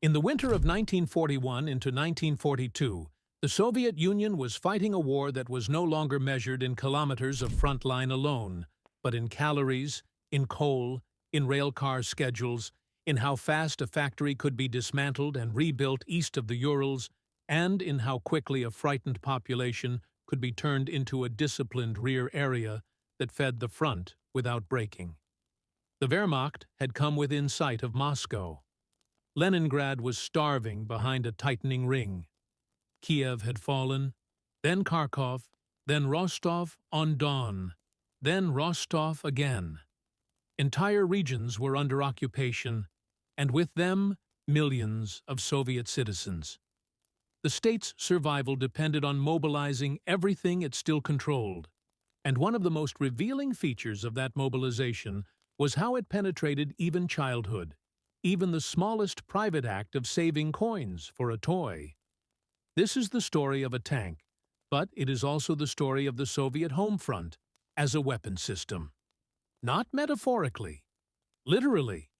In the winter of 1941 into 1942, the Soviet Union was fighting a war that was no longer measured in kilometers of front line alone, but in calories, in coal, in railcar schedules, in how fast a factory could be dismantled and rebuilt east of the Urals, and in how quickly a frightened population could be turned into a disciplined rear area that fed the front without breaking. The Wehrmacht had come within sight of Moscow. Leningrad was starving behind a tightening ring. Kiev had fallen, then Kharkov, then Rostov-on-Don, then Rostov again. Entire regions were under occupation, and with them, millions of Soviet citizens. The state's survival depended on mobilizing everything it still controlled, and one of the most revealing features of that mobilization was how it penetrated even childhood, even the smallest private act of saving coins for a toy. This is the story of a tank, but it is also the story of the Soviet home front as a weapon system. Not metaphorically, literally.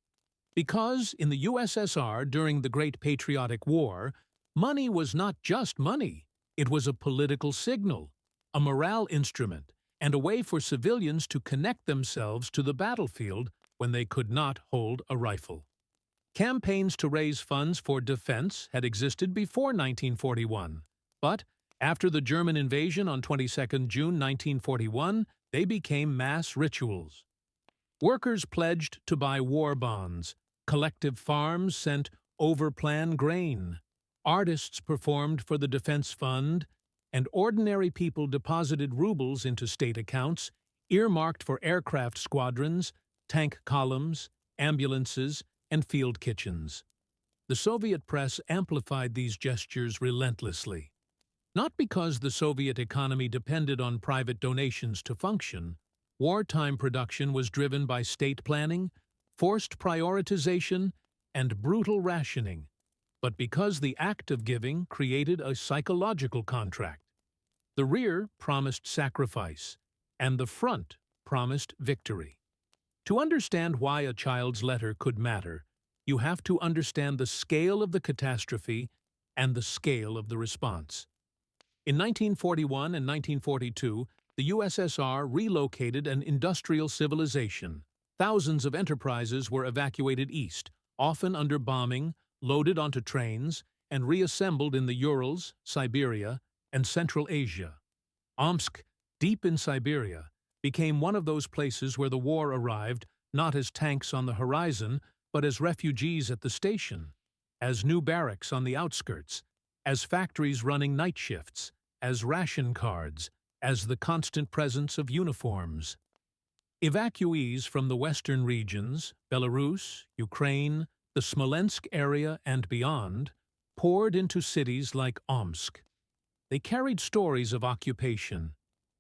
Because in the USSR during the Great Patriotic War, money was not just money, it was a political signal, a morale instrument, and a way for civilians to connect themselves to the battlefield when they could not hold a rifle. Campaigns to raise funds for defense had existed before 1941, but after the German invasion on 22 June 1941, they became mass rituals. Workers pledged to buy war bonds, collective farms sent overplan grain, artists performed for the defense fund, and ordinary people deposited rubles into state accounts earmarked for aircraft squadrons, tank columns, ambulances, and field kitchens. The Soviet press amplified these gestures relentlessly. Not because the Soviet economy depended on private donations to function, wartime production was driven by state planning, forced prioritization, and brutal rationing, but because the act of giving created a psychological contract. The rear promised sacrifice, and the front promised victory. To understand why a child's letter could matter, you have to understand the scale of the catastrophe and the scale of the response. In 1941 and 1942, the USSR relocated an industrial civilization. Thousands of enterprises were evacuated east, often under bombing, loaded onto trains, and reassembled in the Urals, Siberia, and Central Asia. Omsk, deep in Siberia, became one of those places where the war arrived not as tanks on the horizon, but as refugees at the station, as new barracks on the outskirts, as factories running night shifts, as ration cards, as the constant presence of uniforms. Evacuees from the western regions, Belarus, Ukraine, the Smolensk area and beyond, poured into cities like Omsk. They carried stories of occupation,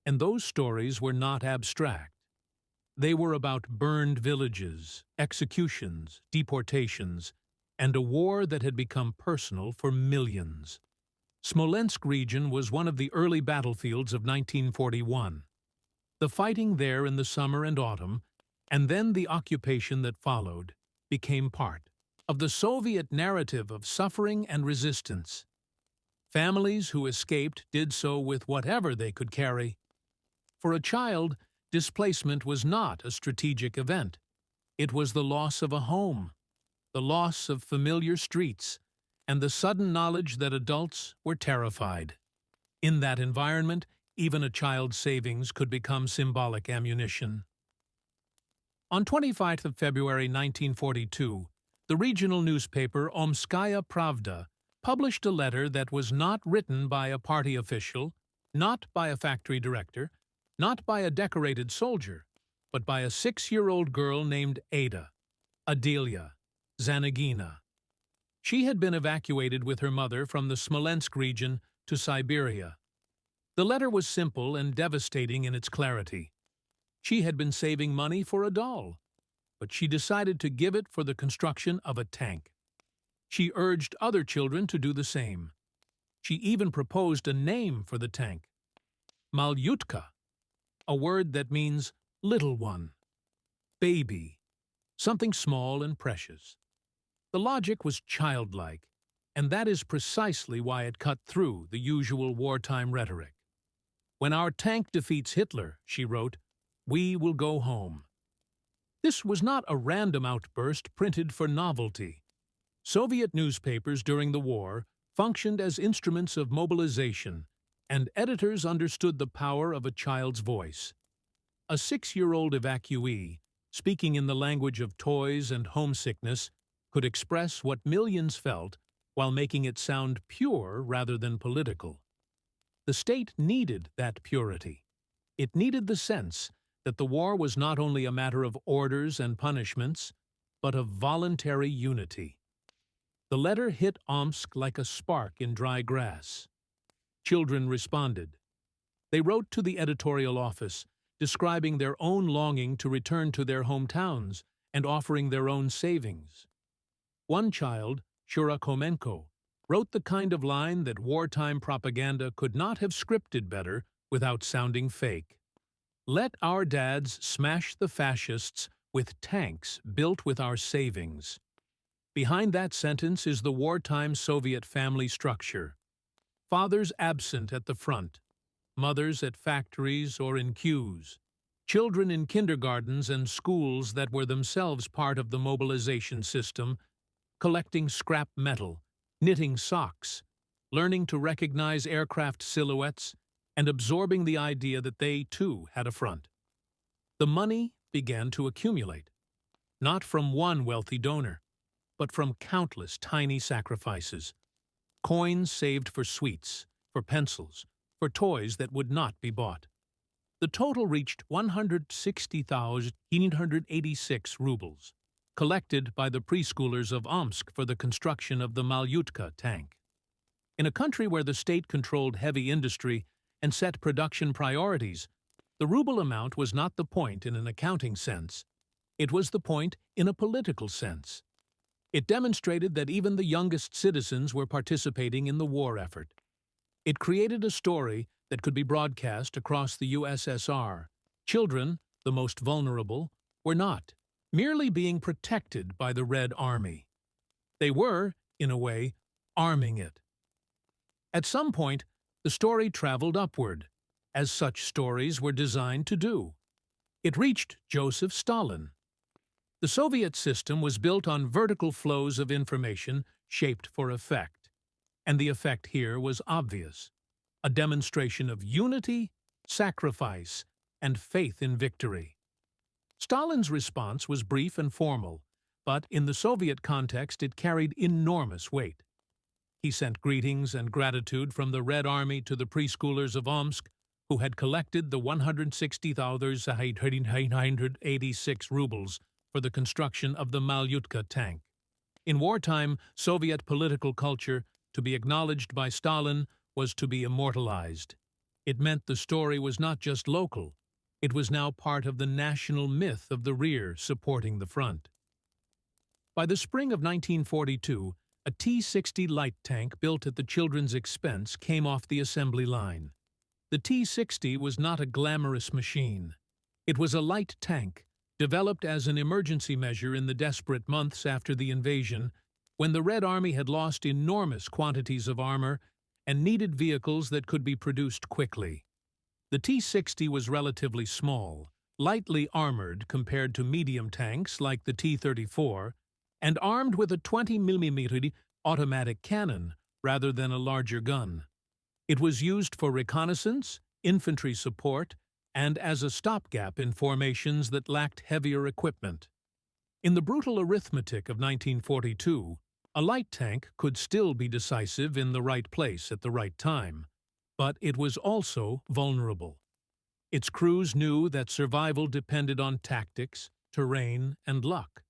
and those stories were not abstract. They were about burned villages, executions, deportations, and a war that had become personal for millions. Smolensk region was one of the early battlefields of 1941. The fighting there in the summer and autumn, and then the occupation that followed, became part of the Soviet narrative of suffering and resistance. Families who escaped did so with whatever they could carry. For a child, displacement was not a strategic event. It was the loss of a home, the loss of familiar streets, and the sudden knowledge that adults were terrified. In that environment, even a child's savings could become symbolic ammunition. On 25 February 1942, the regional newspaper Omskaya Pravda published a letter that was not written by a party official, not by a factory director, not by a decorated soldier, but by a 6-year-old girl named Ada, Adelia Zanagina. She had been evacuated with her mother from the Smolensk region to Siberia. The letter was simple and devastating in its clarity. She had been saving money for a doll, but she decided to give it for the construction of a tank. She urged other children to do the same. She even proposed a name for the tank, Malutka, a word that means little one, baby, something small and precious. The logic was childlike, and that is precisely why it cut through the usual wartime rhetoric. "When our tank defeats Hitler," she wrote, "we will go home." This was not a random outburst printed for novelty. Soviet newspapers during the war functioned as instruments of mobilization, and editors understood the power of a child's voice. A 6-year-old evacuee, speaking in the language of toys and homesickness, could express what millions felt while making it sound pure rather than political. The state needed that purity. It needed the sense that the war was not only a matter of orders and punishments, but of voluntary unity. The letter hit Omsk like a spark in dry grass. Children responded. They wrote to the editorial office, describing their own longing to return to their hometowns and offering their own savings. One child, Shura Komenko, wrote the kind of line that wartime propaganda could not have scripted better without sounding fake. "Let our dads smash the fascists with tanks built with our savings." Behind that sentence is the wartime Soviet family structure. Fathers absent at the front, mothers at factories or in queues, children in kindergartens and schools that were themselves part of the mobilization system, collecting scrap metal, knitting socks, learning to recognize aircraft silhouettes, and absorbing the idea that they, too, had a front. The money began to accumulate, not from one wealthy donor, but from countless tiny sacrifices. Coins saved for sweets, for pencils, for toys that would not be bought. The total reached 160,986 rubles, collected by the preschoolers of Omsk for the construction of the Malutka tank. In a country where the state controlled heavy industry and set production priorities, the ruble amount was not the point in an accounting sense. It was the point in a political sense. It demonstrated that even the youngest citizens were participating in the war effort. It created a story that could be broadcast across the USSR. Children, the most vulnerable, were not merely being protected by the Red Army. They were, in a way, arming it. At some point, the story traveled upward, as such stories were designed to do. It reached Joseph Stalin. The Soviet system was built on vertical flows of information shaped for effect, and the effect here was obvious: a demonstration of unity, sacrifice, and faith in victory. Stalin's response was brief and formal, but in the Soviet context it carried enormous weight. He sent greetings and gratitude from the Red Army to the preschoolers of Omsk, who had collected the 160,986 rubles for the construction of the Malutka tank. In wartime, Soviet political culture, to be acknowledged by Stalin, was to be immortalized. It meant the story was not just local. It was now part of the national myth of the rear supporting the front. By the spring of 1942, a T-60 light tank built at the children's expense came off the assembly line. The T-60 was not a glamorous machine. It was a light tank, developed as an emergency measure in the desperate months after the invasion, when the Red Army had lost enormous quantities of armor and needed vehicles that could be produced quickly. The T-60 was relatively small, lightly armored compared to medium tanks like the T-34, and armed with a 20mm automatic cannon rather than a larger gun. It was used for reconnaissance, infantry support, and as a stopgap in formations that lacked heavier equipment. In the brutal arithmetic of 1942, a light tank could still be decisive in the right place at the right time, but it was also vulnerable. Its crews knew that survival depended on tactics, terrain, and luck.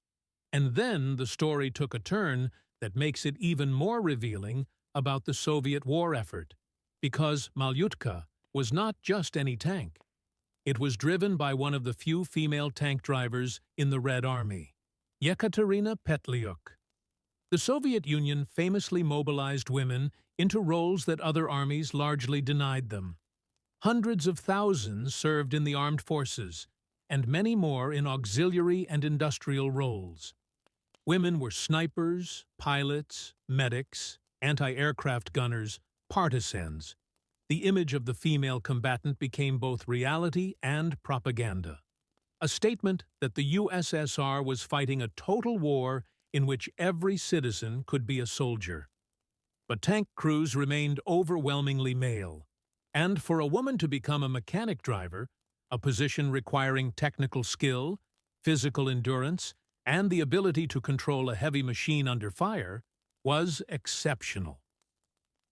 And then the story took a turn that makes it even more revealing about the Soviet war effort, because Malutka was not just any tank. It was driven by one of the few female tank drivers in the Red Army, Yekaterina Petliuk. The Soviet Union famously mobilized women into roles that other armies largely denied them. Hundreds of thousands served in the armed forces, and many more in auxiliary and industrial roles. Women were snipers, pilots, medics, anti-aircraft gunners, partisans. The image of the female combatant became both reality and propaganda. A statement that the USSR was fighting a total war in which every citizen could be a soldier. But tank crews remained overwhelmingly male, and for a woman to become a mechanic driver, a position requiring technical skill, physical endurance, and the ability to control a heavy machine under fire, was exceptional.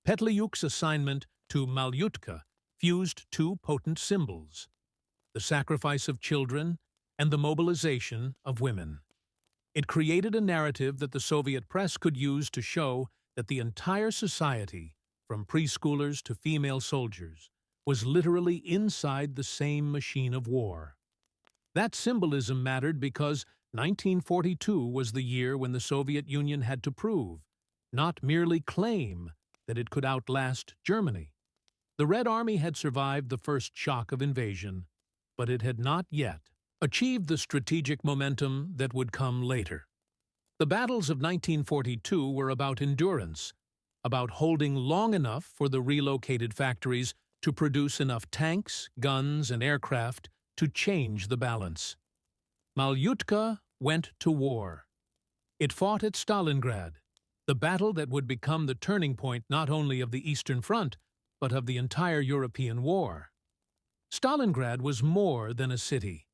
Petliuk's assignment to Malutka fused two potent symbols: the sacrifice of children and the mobilization of women. It created a narrative that the Soviet press could use to show that the entire society, from preschoolers to female soldiers, was literally inside the same machine of war. That symbolism mattered because 1942 was the year when the Soviet Union had to prove, not merely claim, that it could outlast Germany. The Red Army had survived the first shock of invasion, but it had not yet achieved the strategic momentum that would come later. The battles of 1942 were about endurance, about holding long enough for the relocated factories to produce enough tanks, guns, and aircraft to change the balance. Malutka went to war. It fought at Stalingrad, the battle that would become the turning point not only of the Eastern Front, but of the entire European war. Stalingrad was more than a city.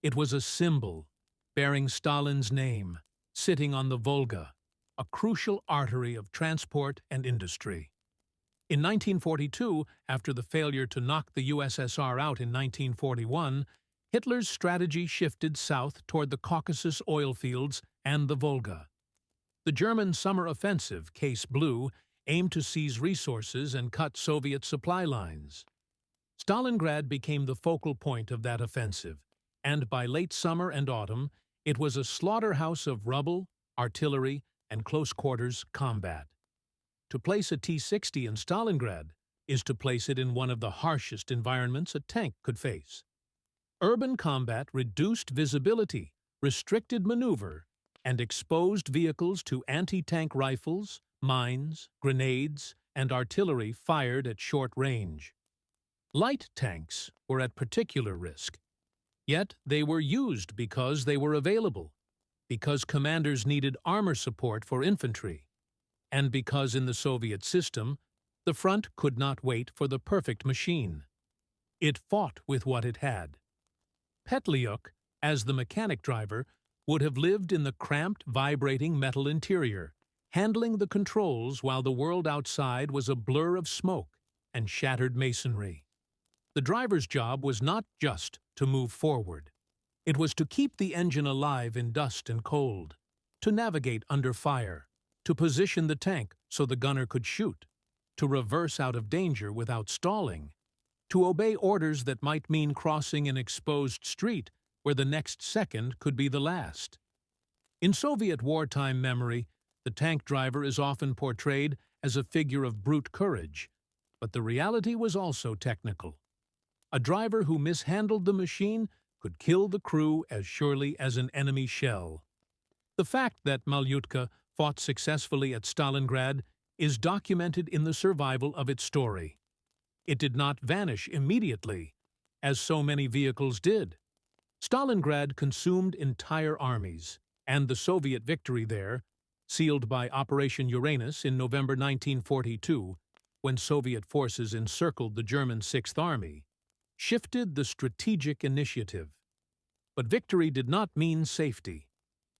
It was a symbol, bearing Stalin's name, sitting on the Volga, a crucial artery of transport and industry. In 1942, after the failure to knock the USSR out in 1941, Hitler's strategy shifted south toward the Caucasus oil fields and the Volga. The German summer offensive, Case Blue, aimed to seize resources and cut Soviet supply lines. Stalingrad became the focal point of that offensive, and by late summer and autumn, it was a slaughterhouse of rubble, artillery, and close-quarters combat. To place a T-60 in Stalingrad is to place it in one of the harshest environments a tank could face. Urban combat reduced visibility, restricted maneuver, and exposed vehicles to anti-tank rifles, mines, grenades, and artillery fired at short range. Light tanks were at particular risk. Yet they were used because they were available, because commanders needed armor support for infantry, and because in the Soviet system, the front could not wait for the perfect machine. It fought with what it had. Petliuk, as the mechanic driver, would have lived in the cramped, vibrating metal interior, handling the controls while the world outside was a blur of smoke and shattered masonry. The driver's job was not just to move forward. It was to keep the engine alive in dust and cold, to navigate under fire, to position the tank so the gunner could shoot, to reverse out of danger without stalling, to obey orders that might mean crossing an exposed street where the next second could be the last. In Soviet wartime memory, the tank driver is often portrayed as a figure of brute courage, but the reality was also technical. A driver who mishandled the machine could kill the crew as surely as an enemy shell. The fact that Malutka fought successfully at Stalingrad is documented in the survival of its story. It did not vanish immediately, as so many vehicles did. Stalingrad consumed entire armies, and the Soviet victory there, sealed by Operation Uranus in November 1942, when Soviet forces encircled the German Sixth Army, shifted the strategic initiative. But victory did not mean safety.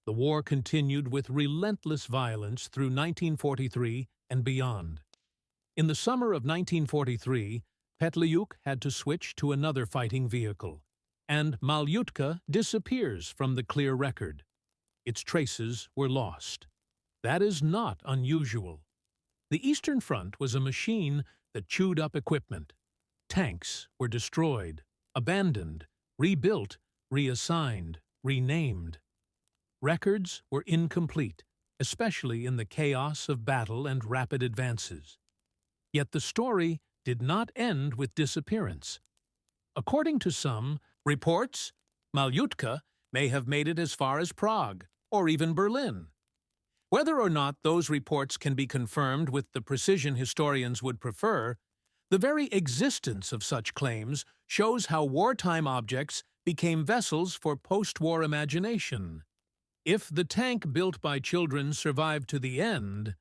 The war continued with relentless violence through 1943 and beyond. In the summer of 1943, Petliuk had to switch to another fighting vehicle, and Malutka disappears from the clear record. Its traces were lost. That is not unusual. The Eastern Front was a machine that chewed up equipment. Tanks were destroyed, abandoned, rebuilt, reassigned, renamed. Records were incomplete, especially in the chaos of battle and rapid advances. Yet the story did not end with disappearance. According to some reports, Malutka may have made it as far as Prague, or even Berlin, Whether or not those reports can be confirmed with the precision historians would prefer, the very existence of such claims shows how wartime objects became vessels for post-war imagination. If the tank built by children survived to the end,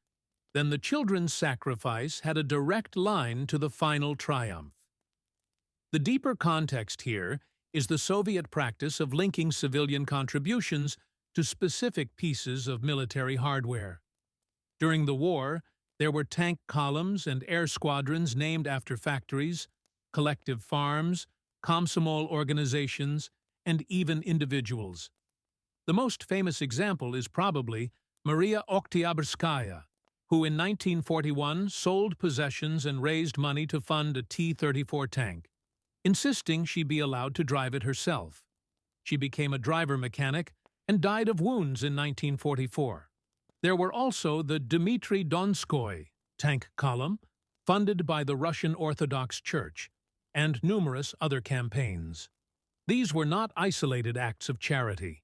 then the children's sacrifice had a direct line to the final triumph. The deeper context here is the Soviet practice of linking civilian contributions to specific pieces of military hardware. During the war, there were tank columns and air squadrons named after factories, collective farms, Komsomol organizations, and even individuals. The most famous example is probably Maria Oktyabrskaya, who in 1941 sold possessions and raised money to fund a T-34 tank, insisting she be allowed to drive it herself. She became a driver mechanic and died of wounds in 1944. There were also the Dmitry Donskoy tank column, funded by the Russian Orthodox Church, and numerous other campaigns. These were not isolated acts of charity.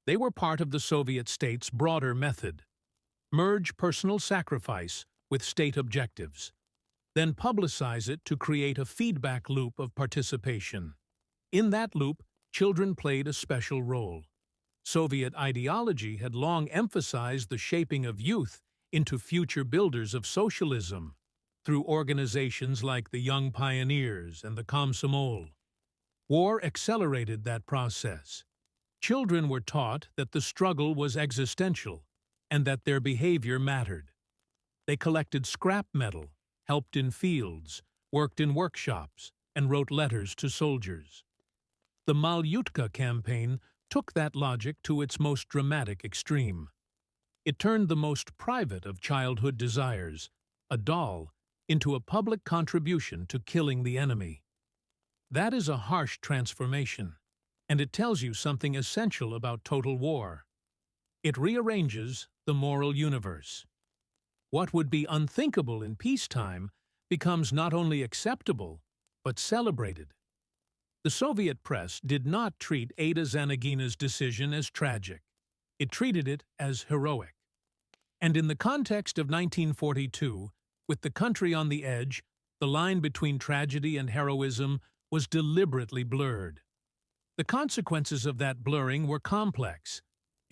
They were part of the Soviet state's broader method. Merge personal sacrifice with state objectives, then publicize it to create a feedback loop of participation. In that loop, children played a special role. Soviet ideology had long emphasized the shaping of youth into future builders of socialism through organizations like the Young Pioneers and the Komsomol. War accelerated that process. Children were taught that the struggle was existential and that their behavior mattered. They collected scrap metal, helped in fields, worked in workshops, and wrote letters to soldiers. The Malutka campaign took that logic to its most dramatic extreme. It turned the most private of childhood desires, a doll, into a public contribution to killing the enemy. That is a harsh transformation, and it tells you something essential about total war. It rearranges the moral universe. What would be unthinkable in peacetime becomes not only acceptable, but celebrated. The Soviet press did not treat Ada Zanagina's decision as tragic. It treated it as heroic. And in the context of 1942, with the country on the edge, the line between tragedy and heroism was deliberately blurred. The consequences of that blurring were complex.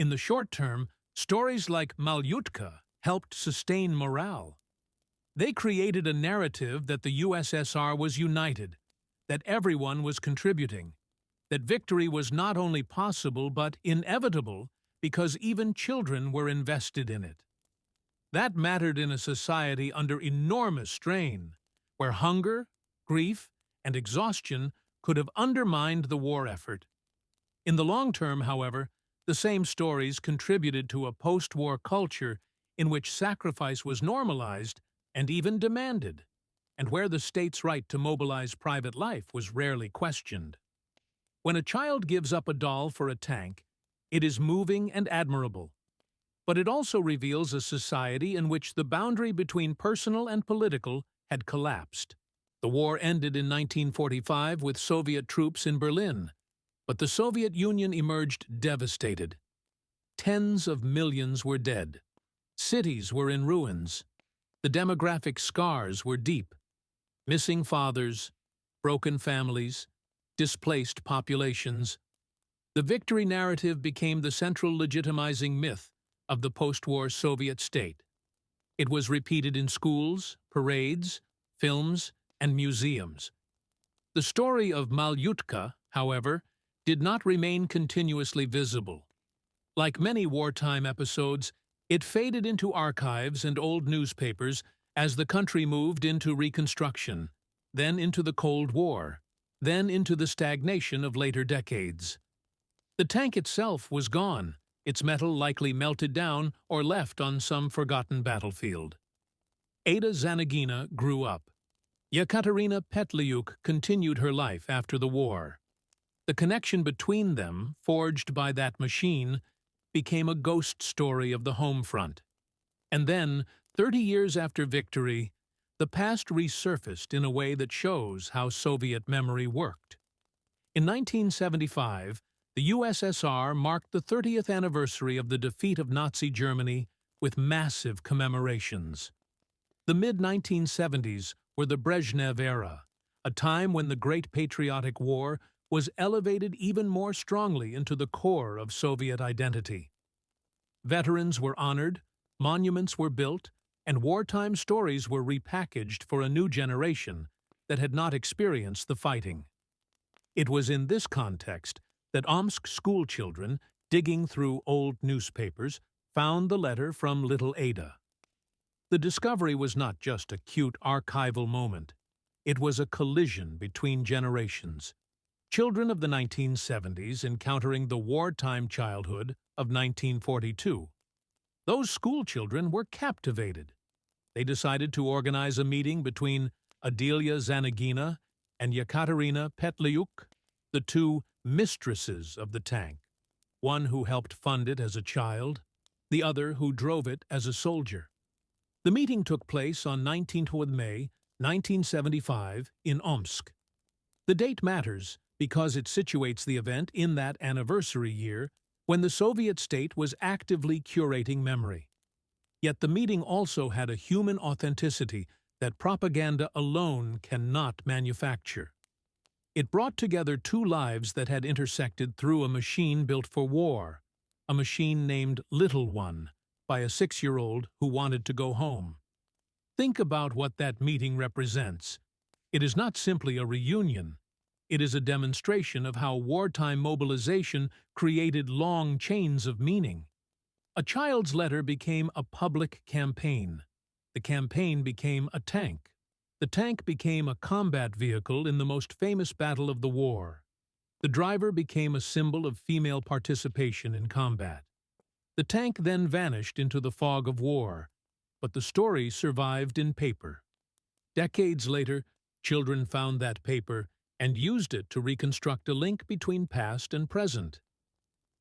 In the short term, stories like Malutka helped sustain morale. They created a narrative that the USSR was united, that everyone was contributing, that victory was not only possible but inevitable because even children were invested in it. That mattered in a society under enormous strain, where hunger, grief, and exhaustion could have undermined the war effort. In the long term, however, the same stories contributed to a post-war culture in which sacrifice was normalized and even demanded, and where the state's right to mobilize private life was rarely questioned. When a child gives up a doll for a tank, it is moving and admirable. But it also reveals a society in which the boundary between personal and political had collapsed. The war ended in 1945 with Soviet troops in Berlin, but the Soviet Union emerged devastated. Tens of millions were dead. Cities were in ruins. The demographic scars were deep. Missing fathers, broken families, displaced populations. The victory narrative became the central legitimizing myth of the post-war Soviet state. It was repeated in schools, parades, films, and museums. The story of Malutka, however, did not remain continuously visible. Like many wartime episodes, it faded into archives and old newspapers as the country moved into Reconstruction, then into the Cold War, then into the stagnation of later decades. The tank itself was gone, its metal likely melted down or left on some forgotten battlefield. Ada Zanagina grew up. Yekaterina Petliuk continued her life after the war. The connection between them, forged by that machine, became a ghost story of the home front. And then, 30 years after victory, the past resurfaced in a way that shows how Soviet memory worked. In 1975, the USSR marked the 30th anniversary of the defeat of Nazi Germany with massive commemorations. The mid-1970s were the Brezhnev era, a time when the Great Patriotic War was elevated even more strongly into the core of Soviet identity. Veterans were honored, monuments were built, and wartime stories were repackaged for a new generation that had not experienced the fighting. It was in this context that Omsk schoolchildren, digging through old newspapers, found the letter from little Ada. The discovery was not just a cute archival moment. It was a collision between generations. Children of the 1970s encountering the wartime childhood of 1942. Those schoolchildren were captivated. They decided to organize a meeting between Adelia Zanagina and Yekaterina Petliuk, the two mistresses of the tank, one who helped fund it as a child, the other who drove it as a soldier. The meeting took place on 19th May 1975 in Omsk. The date matters because it situates the event in that anniversary year when the Soviet state was actively curating memory. Yet the meeting also had a human authenticity that propaganda alone cannot manufacture. It brought together two lives that had intersected through a machine built for war, a machine named Little One, by a 6-year-old who wanted to go home. Think about what that meeting represents. It is not simply a reunion. It is a demonstration of how wartime mobilization created long chains of meaning. A child's letter became a public campaign. The campaign became a tank. The tank became a combat vehicle in the most famous battle of the war. The driver became a symbol of female participation in combat. The tank then vanished into the fog of war, but the story survived in paper. Decades later, children found that paper and used it to reconstruct a link between past and present.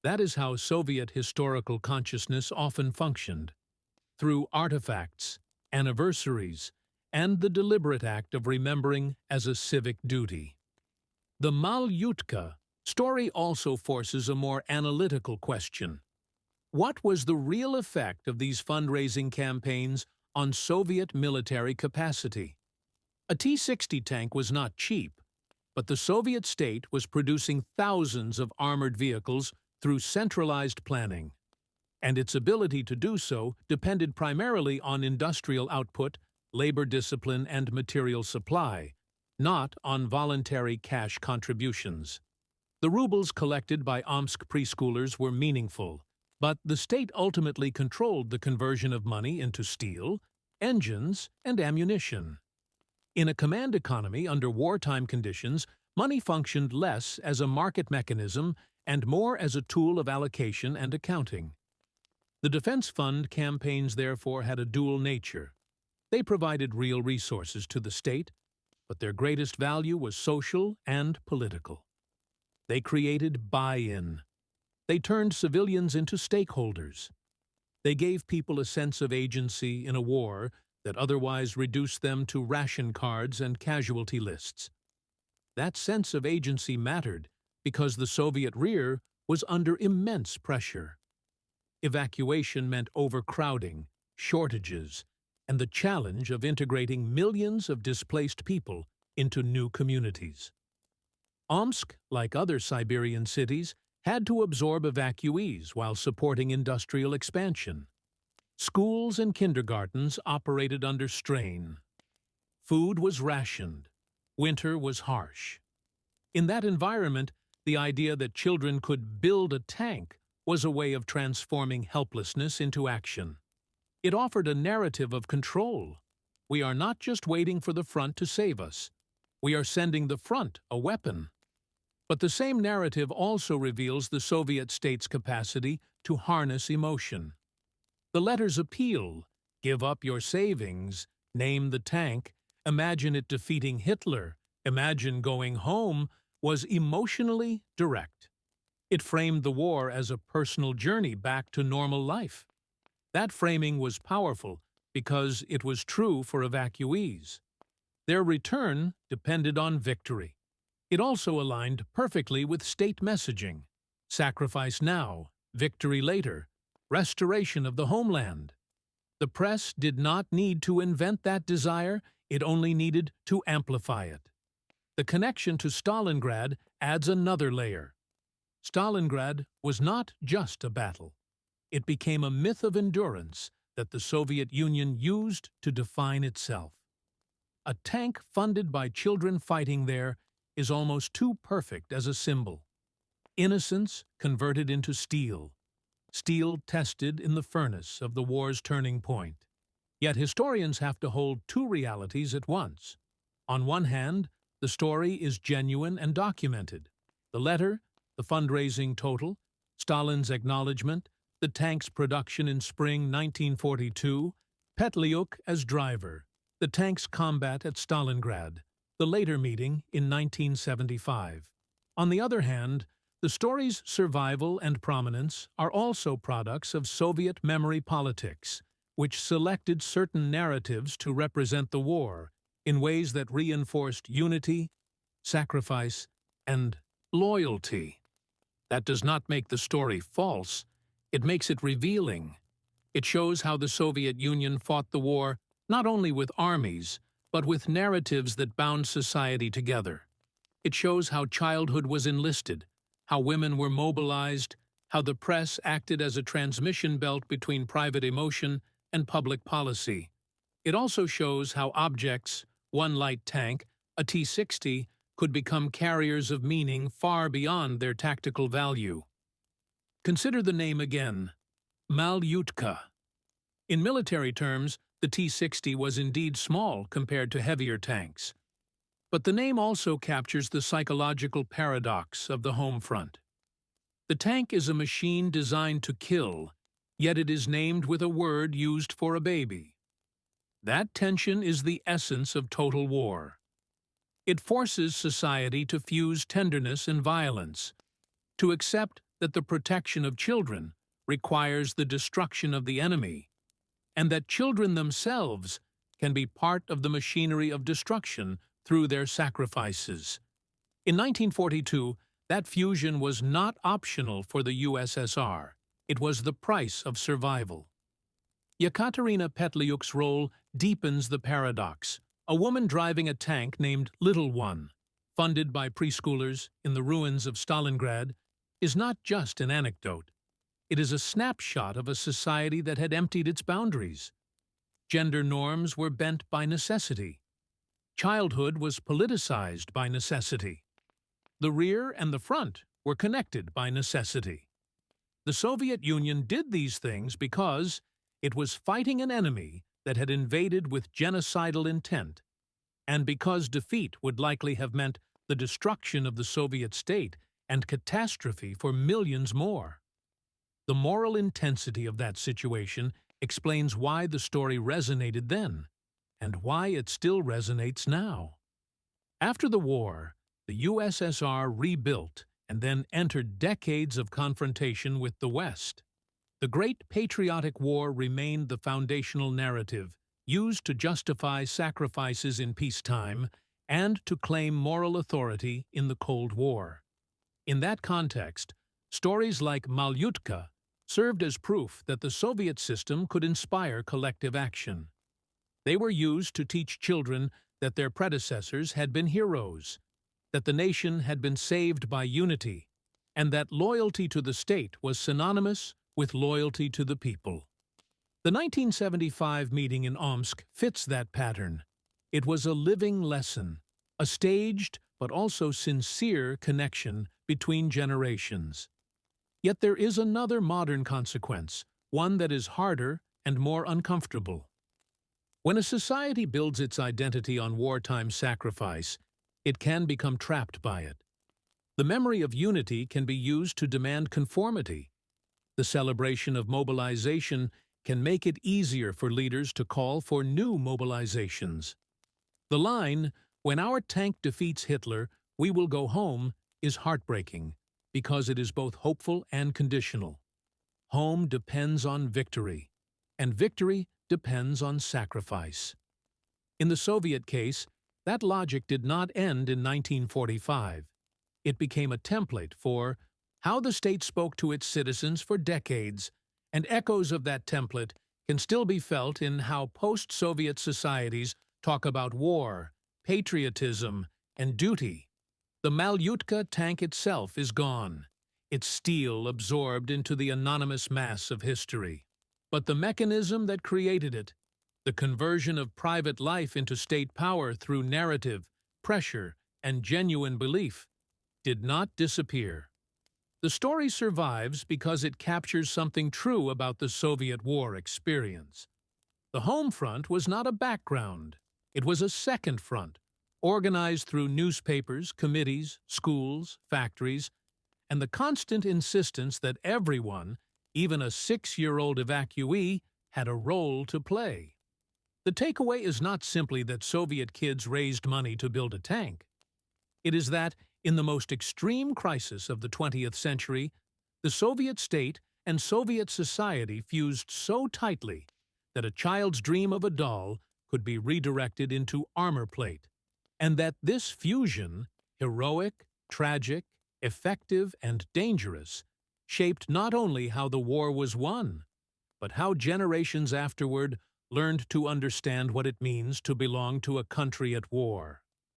That is how Soviet historical consciousness often functioned, through artifacts, anniversaries, and the deliberate act of remembering as a civic duty. The Malutka story also forces a more analytical question. What was the real effect of these fundraising campaigns on Soviet military capacity? A T-60 tank was not cheap, but the Soviet state was producing thousands of armored vehicles through centralized planning, and its ability to do so depended primarily on industrial output, labor discipline, and material supply, not on voluntary cash contributions. The rubles collected by Omsk preschoolers were meaningful, but the state ultimately controlled the conversion of money into steel, engines, and ammunition. In a command economy under wartime conditions, money functioned less as a market mechanism and more as a tool of allocation and accounting. The Defense Fund campaigns therefore had a dual nature. They provided real resources to the state, but their greatest value was social and political. They created buy-in. They turned civilians into stakeholders. They gave people a sense of agency in a war that otherwise reduced them to ration cards and casualty lists. That sense of agency mattered because the Soviet rear was under immense pressure. Evacuation meant overcrowding, shortages, and the challenge of integrating millions of displaced people into new communities. Omsk, like other Siberian cities, had to absorb evacuees while supporting industrial expansion. Schools and kindergartens operated under strain. Food was rationed. Winter was harsh. In that environment, the idea that children could build a tank was a way of transforming helplessness into action. It offered a narrative of control. We are not just waiting for the front to save us. We are sending the front a weapon. But the same narrative also reveals the Soviet state's capacity to harness emotion. The letter's appeal, give up your savings, name the tank, imagine it defeating Hitler, imagine going home, was emotionally direct. It framed the war as a personal journey back to normal life. That framing was powerful because it was true for evacuees. Their return depended on victory. It also aligned perfectly with state messaging: sacrifice now, victory later, restoration of the homeland. The press did not need to invent that desire, it only needed to amplify it. The connection to Stalingrad adds another layer. Stalingrad was not just a battle. It became a myth of endurance that the Soviet Union used to define itself. A tank funded by children fighting there is almost too perfect as a symbol. Innocence converted into steel. Steel tested in the furnace of the war's turning point. Yet historians have to hold two realities at once. On one hand, the story is genuine and documented. The letter, the fundraising total, Stalin's acknowledgement, the tank's production in spring 1942, Petliuk as driver, the tank's combat at Stalingrad, the later meeting in 1975. On the other hand, the story's survival and prominence are also products of Soviet memory politics, which selected certain narratives to represent the war in ways that reinforced unity, sacrifice, and loyalty. That does not make the story false, it makes it revealing. It shows how the Soviet Union fought the war not only with armies, but with narratives that bound society together. It shows how childhood was enlisted, how women were mobilized, how the press acted as a transmission belt between private emotion and public policy. It also shows how objects, one light tank, a T-60, could become carriers of meaning far beyond their tactical value. Consider the name again, Malutka. In military terms, the T-60 was indeed small compared to heavier tanks. But the name also captures the psychological paradox of the home front. The tank is a machine designed to kill, yet it is named with a word used for a baby. That tension is the essence of total war. It forces society to fuse tenderness and violence, to accept that the protection of children requires the destruction of the enemy, and that children themselves can be part of the machinery of destruction through their sacrifices. In 1942, that fusion was not optional for the USSR. It was the price of survival. Yekaterina Petliuk's role deepens the paradox. A woman driving a tank named Little One, funded by preschoolers in the ruins of Stalingrad, is not just an anecdote. It is a snapshot of a society that had emptied its boundaries. Gender norms were bent by necessity. Childhood was politicized by necessity. The rear and the front were connected by necessity. The Soviet Union did these things because it was fighting an enemy that had invaded with genocidal intent, and because defeat would likely have meant the destruction of the Soviet state and catastrophe for millions more. The moral intensity of that situation explains why the story resonated then, and why it still resonates now. After the war, the USSR rebuilt and then entered decades of confrontation with the West. The Great Patriotic War remained the foundational narrative, used to justify sacrifices in peacetime and to claim moral authority in the Cold War. In that context, stories like Malutka served as proof that the Soviet system could inspire collective action. They were used to teach children that their predecessors had been heroes, that the nation had been saved by unity, and that loyalty to the state was synonymous with loyalty to the people. The 1975 meeting in Omsk fits that pattern. It was a living lesson, a staged but also sincere connection between generations. Yet there is another modern consequence, one that is harder and more uncomfortable. When a society builds its identity on wartime sacrifice, it can become trapped by it. The memory of unity can be used to demand conformity. The celebration of mobilization can make it easier for leaders to call for new mobilizations. The line, "When our tank defeats Hitler, we will go home," is heartbreaking because it is both hopeful and conditional. Home depends on victory, and victory depends on sacrifice. In the Soviet case, that logic did not end in 1945. It became a template for how the state spoke to its citizens for decades, and echoes of that template can still be felt in how post-Soviet societies talk about war, patriotism, and duty. The Malutka tank itself is gone, its steel absorbed into the anonymous mass of history. But the mechanism that created it, the conversion of private life into state power through narrative, pressure, and genuine belief, did not disappear. The story survives because it captures something true about the Soviet war experience. The home front was not a background. It was a second front, organized through newspapers, committees, schools, factories, and the constant insistence that everyone, even a 6-year-old evacuee, had a role to play. The takeaway is not simply that Soviet kids raised money to build a tank. It is that, in the most extreme crisis of the 20th century, the Soviet state and Soviet society fused so tightly that a child's dream of a doll could be redirected into armor plate, and that this fusion, heroic, tragic, effective, and dangerous, shaped not only how the war was won, but how generations afterward learned to understand what it means to belong to a country at war.